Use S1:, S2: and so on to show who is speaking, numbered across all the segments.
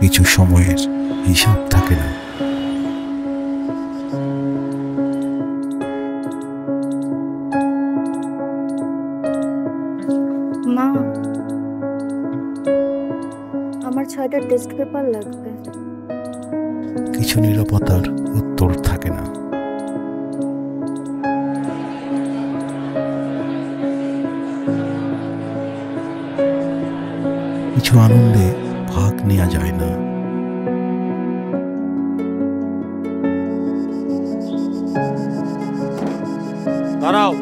S1: কিছু সময়ের হিসাব থাকে না।
S2: মা, আমার 6টা টেস্ট পেপার লাগবে।
S1: কিছু নীরবতার উত্তর থাকে না। কিছু আনন্দে ভাগ নেওয়া যায় না।
S3: দাঁড়াও,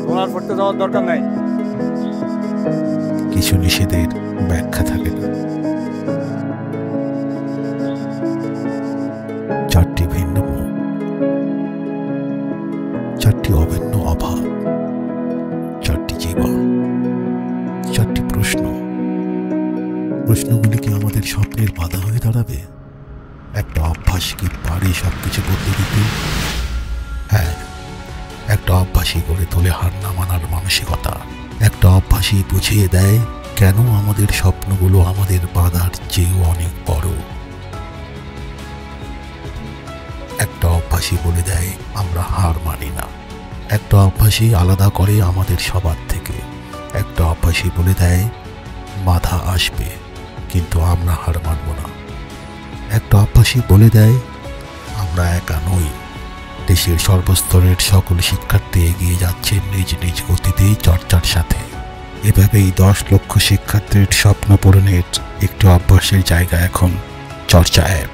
S3: তোমার পড়তে যাওয়ার দরকার নাই।
S1: কিছু নিষেধের ব্যাখ্যা থাকে না। 4টি ভিন্ন মুখ, 4টি অভিন্ন অভাব, 4টি জীবন, 4টি প্রশ্ন। প্রশ্নগুলি কি আমাদের স্বপ্নের বাধা হয়ে দাঁড়াবে? একটা অভ্যাস কি পারে সবকিছু বদলে দিতে? হ্যাঁ, একটা অভ্যাসই গড়ে তোলে হার না মানার মানসিকতা। একটা অভ্যাসই বুঝিয়ে দেয় কেন আমাদের স্বপ্নগুলো আমাদের বাধার চেয়েও অনেক বড়। একটা অভ্যাসই বলে দেয় আমরা হার মানি না। একটা অভ্যাসই আলাদা করে আমাদের সবার থেকে। একটা অভ্যাসই বলে দেয় বাধা আসবে, কিন্তু আমরা হার মানব না। একটা অভ্যাসই বলে দেয় আমরা একা নই। দেশের সর্বস্তরের সকল শিক্ষার্থী এগিয়ে যাচ্ছে নিজ নিজ গতিতে চর্চার সাথে। এভাবেই 10 লক্ষ শিক্ষার্থীর স্বপ্ন পূরণের একটি অভ্যাসের জায়গা এখন চর্চা অ্যাপ।